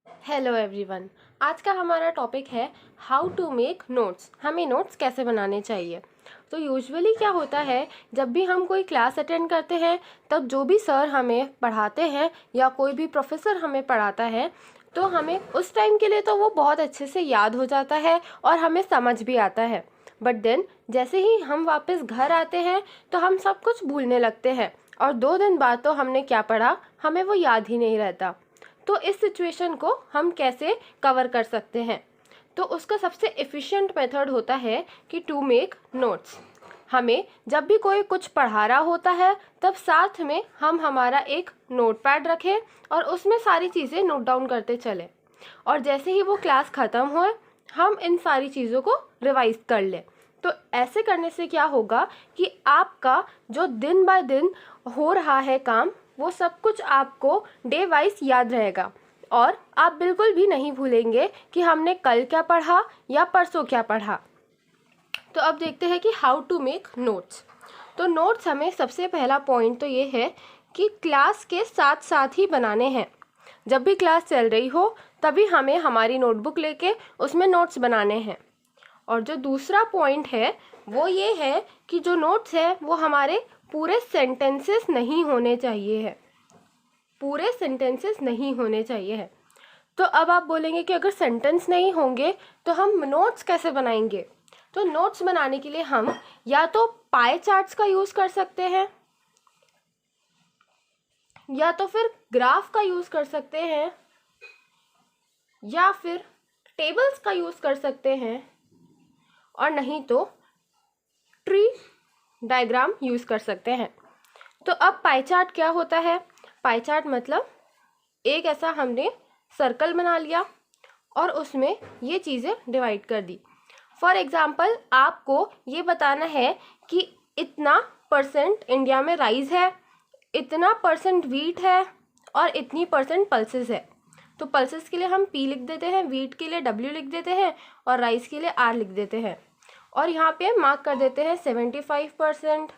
Hello everyone. आज का हमारा टॉपिक है हाउ टू मेक नोट्स। हमें नोट्स कैसे बनाने चाहिए। तो यूजुअली क्या होता है, जब भी हम कोई क्लास अटेंड करते हैं तब जो भी सर हमें पढ़ाते हैं या कोई भी प्रोफेसर हमें पढ़ाता है तो हमें उस टाइम के लिए तो वो बहुत अच्छे से याद हो जाता है और हमें समझ भी आता है। बट देन जैसे ही हम वापस घर आते हैं तो हम सब कुछ भूलने लगते हैं और 2 दिन बाद तो हमने क्या पढ़ा हमें वो याद ही नहीं रहता। तो इस सिचुएशन को हम कैसे कवर कर सकते हैं। तो उसका सबसे एफिशिएंट मेथड होता है कि टू मेक नोट्स। हमें जब भी कोई कुछ पढ़ा रहा होता है तब साथ में हम हमारा एक नोटपैड रखें और उसमें सारी चीज़ें नोट डाउन करते चलें और जैसे ही वो क्लास ख़त्म हो हम इन सारी चीज़ों को रिवाइज कर लें। तो ऐसे करने से क्या होगा कि आपका जो दिन बाय दिन हो रहा है काम वो सब कुछ आपको डे वाइज याद रहेगा और आप बिल्कुल भी नहीं भूलेंगे कि हमने कल क्या पढ़ा या परसों क्या पढ़ा। तो अब देखते हैं कि हाउ टू मेक नोट्स। तो नोट्स हमें सबसे पहला पॉइंट तो ये है कि क्लास के साथ साथ ही बनाने हैं। जब भी क्लास चल रही हो तभी हमें हमारी नोटबुक लेके उसमें नोट्स बनाने हैं। और जो दूसरा पॉइंट है वो ये है कि जो नोट्स है वो हमारे पूरे सेंटेंसेस नहीं होने चाहिए है, पूरे सेंटेंसेस नहीं होने चाहिए है। तो अब आप बोलेंगे कि अगर सेंटेंस नहीं होंगे तो हम नोट्स कैसे बनाएंगे। तो नोट्स बनाने के लिए हम या तो पाई चार्ट्स का यूज़ कर सकते हैं या तो फिर ग्राफ का यूज़ कर सकते हैं या फिर टेबल्स का यूज़ कर सकते हैं और नहीं तो ट्री डायग्राम यूज़ कर सकते हैं। तो अब पाई चार्ट क्या होता है। पाई चार्ट मतलब एक ऐसा हमने सर्कल बना लिया और उसमें ये चीज़ें डिवाइड कर दी। फॉर एग्ज़ाम्पल आपको ये बताना है कि इतना परसेंट इंडिया में राइस है, इतना परसेंट वीट है और इतनी परसेंट पल्सेस है। तो पल्सेस के लिए हम P लिख देते हैं, वीट के लिए W लिख देते हैं और राइस के लिए R लिख देते हैं। और यहाँ पे मार्क कर देते हैं 75%,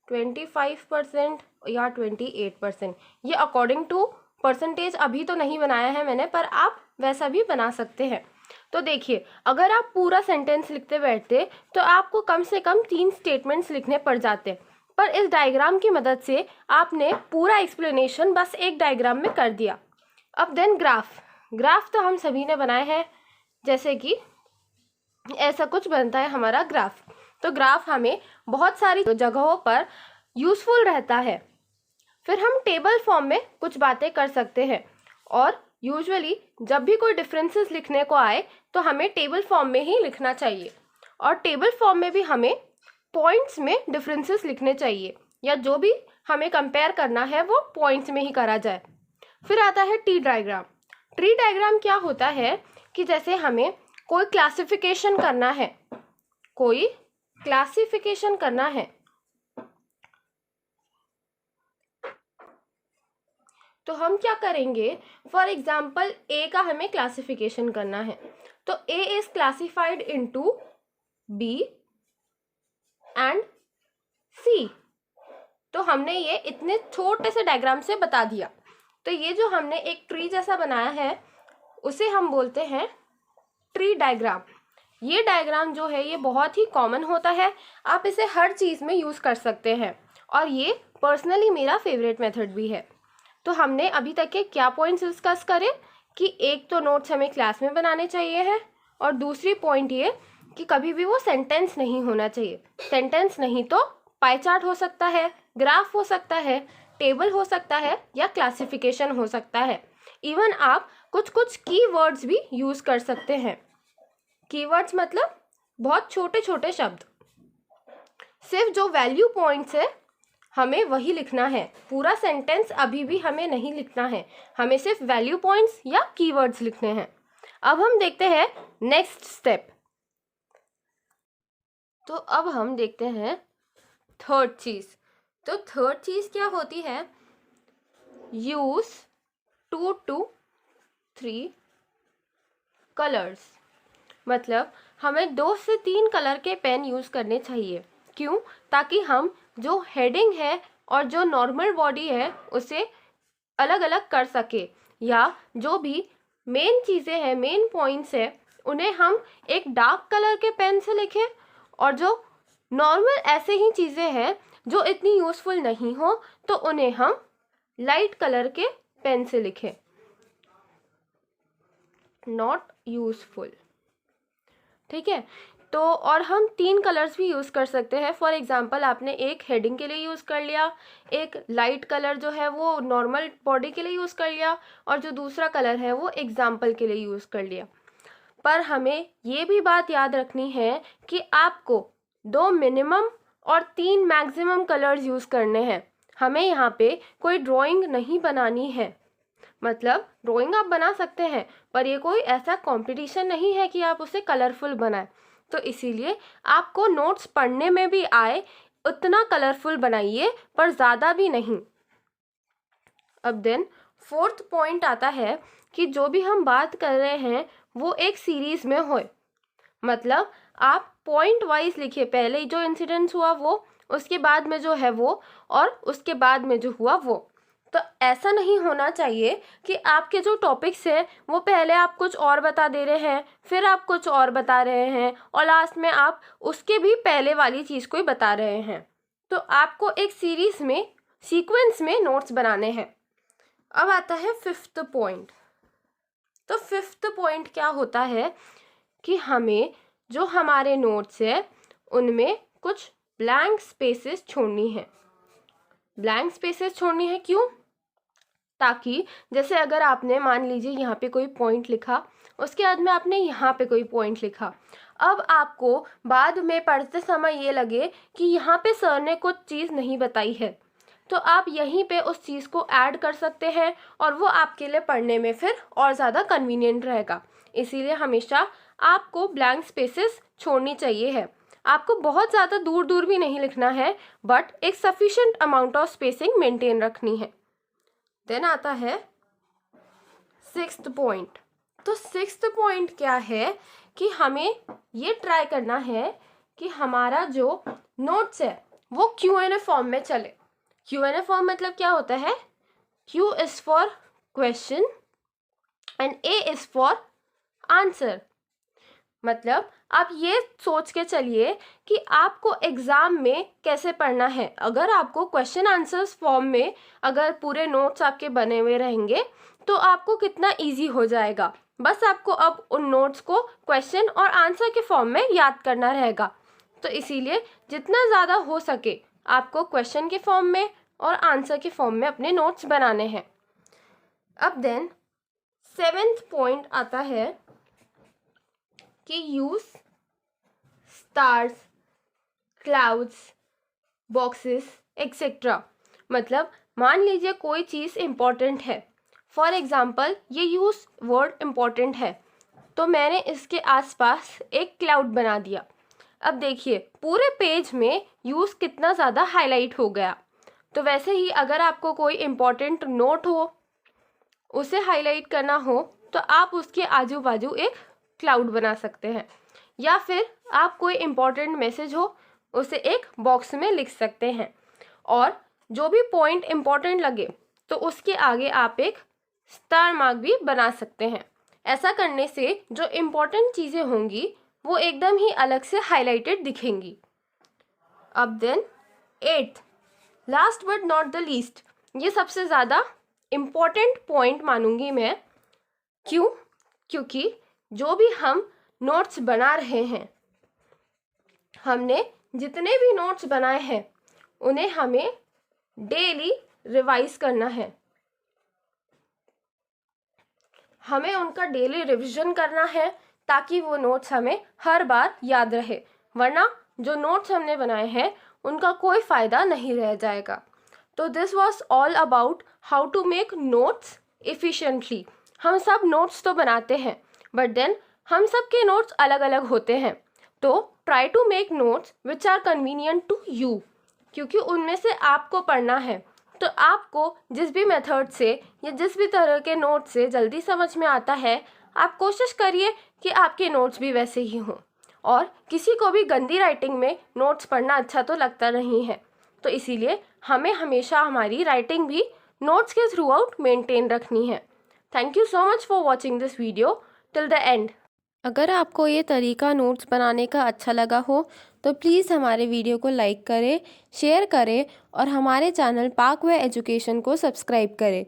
25% या 28%। ये अकॉर्डिंग टू परसेंटेज अभी तो नहीं बनाया है मैंने, पर आप वैसा भी बना सकते हैं। तो देखिए, अगर आप पूरा सेंटेंस लिखते बैठते तो आपको कम से कम 3 स्टेटमेंट्स लिखने पड़ जाते, पर इस डायग्राम की मदद से आपने पूरा एक्सप्लेनेशन बस एक डायग्राम में कर दिया। अब देन ग्राफ तो हम सभी ने बनाए हैं, जैसे कि ऐसा कुछ बनता है हमारा ग्राफ। तो ग्राफ हमें बहुत सारी जगहों पर यूज़फुल रहता है। फिर हम टेबल फॉर्म में कुछ बातें कर सकते हैं और यूजुअली जब भी कोई डिफरेंसेस लिखने को आए तो हमें टेबल फॉर्म में ही लिखना चाहिए और टेबल फॉर्म में भी हमें पॉइंट्स में डिफरेंसेस लिखने चाहिए या जो भी हमें कंपेयर करना है वो पॉइंट्स में ही करा जाए। फिर आता है ट्री डायग्राम। ट्री डायग्राम क्या होता है कि जैसे हमें कोई क्लासिफिकेशन करना है, कोई क्लासिफिकेशन करना है तो हम क्या करेंगे। फॉर एग्जाम्पल ए का हमें क्लासिफिकेशन करना है तो A is classified into B and C. तो हमने ये इतने छोटे से डायग्राम से बता दिया। तो ये जो हमने एक ट्री जैसा बनाया है उसे हम बोलते हैं ट्री डायग्राम। ये डायग्राम जो है ये बहुत ही कॉमन होता है, आप इसे हर चीज़ में यूज़ कर सकते हैं और ये पर्सनली मेरा फेवरेट मेथड भी है। तो हमने अभी तक के क्या पॉइंट्स डिस्कस करे कि एक तो नोट्स हमें क्लास में बनाने चाहिए हैं और दूसरी पॉइंट ये कि कभी भी वो सेंटेंस नहीं होना चाहिए। सेंटेंस नहीं तो पाई चार्ट हो सकता है, ग्राफ हो सकता है, टेबल हो सकता है या क्लासिफिकेशन हो सकता है। इवन आप कुछ कुछ कीवर्ड्स भी यूज़ कर सकते हैं। कीवर्ड्स मतलब बहुत छोटे छोटे शब्द, सिर्फ जो वैल्यू पॉइंट्स है हमें वही लिखना है। पूरा सेंटेंस अभी भी हमें नहीं लिखना है, हमें सिर्फ वैल्यू पॉइंट्स या कीवर्ड्स लिखने हैं। अब हम देखते हैं नेक्स्ट स्टेप। तो अब हम देखते हैं थर्ड चीज़। तो थर्ड चीज़ क्या होती है, यूज़ 2 to 3 कलर्स। मतलब हमें 2 से 3 कलर के पेन यूज़ करने चाहिए। क्यों? ताकि हम जो हेडिंग है और जो नॉर्मल बॉडी है उसे अलग अलग कर सके या जो भी मेन चीज़ें हैं, मेन पॉइंट्स है, उन्हें हम एक डार्क कलर के पेन से लिखें, और जो नॉर्मल ऐसे ही चीज़ें हैं जो इतनी यूज़फुल नहीं हो तो उन्हें हम लाइट कलर के पेन से लिखें, नॉट यूज़फुल। ठीक है, तो और हम 3 कलर्स भी यूज़ कर सकते हैं। फॉर एग्जांपल आपने एक हेडिंग के लिए यूज़ कर लिया, एक लाइट कलर जो है वो नॉर्मल बॉडी के लिए यूज़ कर लिया, और जो दूसरा कलर है वो एग्जाम्पल के लिए यूज़ कर लिया। पर हमें ये भी बात याद रखनी है कि आपको 2 मिनिमम और 3 मैक्सिमम कलर्स यूज़ करने हैं। हमें यहाँ पे कोई ड्राइंग नहीं बनानी है, मतलब ड्राइंग आप बना सकते हैं पर ये कोई ऐसा कंपटीशन नहीं है कि आप उसे कलरफुल बनाएं। तो इसीलिए आपको नोट्स पढ़ने में भी आए उतना कलरफुल बनाइए, पर ज़्यादा भी नहीं। अब देन 4th पॉइंट आता है कि जो भी हम बात कर रहे हैं वो एक सीरीज़ में होए, मतलब आप पॉइंट वाइज लिखिए, पहले जो इंसिडेंट्स हुआ वो, उसके बाद में जो है वो, और उसके बाद में जो हुआ वो। तो ऐसा नहीं होना चाहिए कि आपके जो टॉपिक्स हैं वो पहले आप कुछ और बता दे रहे हैं, फिर आप कुछ और बता रहे हैं, और लास्ट में आप उसके भी पहले वाली चीज़ को ही बता रहे हैं। तो आपको एक सीरीज़ में, सीक्वेंस में नोट्स बनाने हैं। अब आता है 5th पॉइंट। तो 5th पॉइंट क्या होता है कि हमें जो हमारे नोट्स है उनमें कुछ ब्लैंक स्पेसेस छोड़नी है। ब्लैंक स्पेसेस छोड़नी है क्यों? ताकि जैसे अगर आपने मान लीजिए यहाँ पे कोई पॉइंट लिखा, उसके बाद में आपने यहाँ पे कोई पॉइंट लिखा, अब आपको बाद में पढ़ते समय ये लगे कि यहाँ पे सर ने कुछ चीज़ नहीं बताई है, तो आप यहीं पे उस चीज़ को ऐड कर सकते हैं और वो आपके लिए पढ़ने में फिर और ज़्यादा कन्वीनियंट रहेगा। इसीलिए हमेशा आपको ब्लैंक स्पेसेस छोड़नी चाहिए है। आपको बहुत ज़्यादा दूर दूर भी नहीं लिखना है, बट एक sufficient amount of spacing maintain रखनी है। देन आता है 6th पॉइंट। तो 6th पॉइंट क्या है कि हमें ये ट्राई करना है कि हमारा जो नोट्स है वो Q&A फॉर्म में चले। Q&A फॉर्म मतलब क्या होता है? Q is for question and A is for answer. मतलब आप ये सोच के चलिए कि आपको एग्ज़ाम में कैसे पढ़ना है। अगर आपको क्वेश्चन आंसर्स फॉर्म में अगर पूरे नोट्स आपके बने हुए रहेंगे तो आपको कितना इजी हो जाएगा। बस आपको अब उन नोट्स को क्वेश्चन और आंसर के फॉर्म में याद करना रहेगा। तो इसीलिए जितना ज़्यादा हो सके आपको क्वेश्चन के फॉर्म में और आंसर के फॉर्म में अपने नोट्स बनाने हैं। अब देन 7th पॉइंट आता है कि use stars, clouds, boxes etcetera. मतलब मान लीजिए कोई चीज़ इम्पॉर्टेंट है, फॉर एग्ज़ाम्पल ये यूज़ वर्ड इम्पॉर्टेंट है, तो मैंने इसके आसपास एक क्लाउड बना दिया। अब देखिए पूरे पेज में यूज़ कितना ज़्यादा हाईलाइट हो गया। तो वैसे ही अगर आपको कोई इम्पॉर्टेंट नोट हो, उसे हाईलाइट करना हो, तो आप उसके आजू बाजू एक क्लाउड बना सकते हैं, या फिर आप कोई इम्पॉर्टेंट मैसेज हो उसे एक बॉक्स में लिख सकते हैं, और जो भी पॉइंट इम्पॉर्टेंट लगे तो उसके आगे आप एक स्टार मार्क भी बना सकते हैं। ऐसा करने से जो इम्पॉर्टेंट चीज़ें होंगी वो एकदम ही अलग से हाईलाइटेड दिखेंगी। अब then 8th, last but not the least, ये सबसे ज़्यादा इम्पॉर्टेंट पॉइंट मानूंगी मैं। क्यों? क्योंकि जो भी हम नोट्स बना रहे हैं, हमने जितने भी नोट्स बनाए हैं उन्हें हमें डेली रिवाइज करना है। हमें उनका डेली रिवीजन करना है ताकि वो नोट्स हमें हर बार याद रहे, वरना जो नोट्स हमने बनाए हैं उनका कोई फ़ायदा नहीं रह जाएगा। तो this was all about how to make notes efficiently. हम सब नोट्स तो बनाते हैं, बट देन हम सब के नोट्स अलग अलग होते हैं। तो try to make notes which are convenient to you, क्योंकि उनमें से आपको पढ़ना है। तो आपको जिस भी मेथड से या जिस भी तरह के नोट से जल्दी समझ में आता है, आप कोशिश करिए कि आपके नोट्स भी वैसे ही हों। और किसी को भी गंदी राइटिंग में नोट्स पढ़ना अच्छा तो लगता नहीं है, तो इसीलिए हमें हमेशा हमारी राइटिंग भी नोट्स के थ्रू आउट मेंटेन रखनी है। Thank you so much for watching this video till the end. अगर आपको ये तरीका नोट्स बनाने का अच्छा लगा हो तो प्लीज़ हमारे वीडियो को लाइक करें, शेयर करें और हमारे चैनल पाकवे एजुकेशन को सब्सक्राइब करें।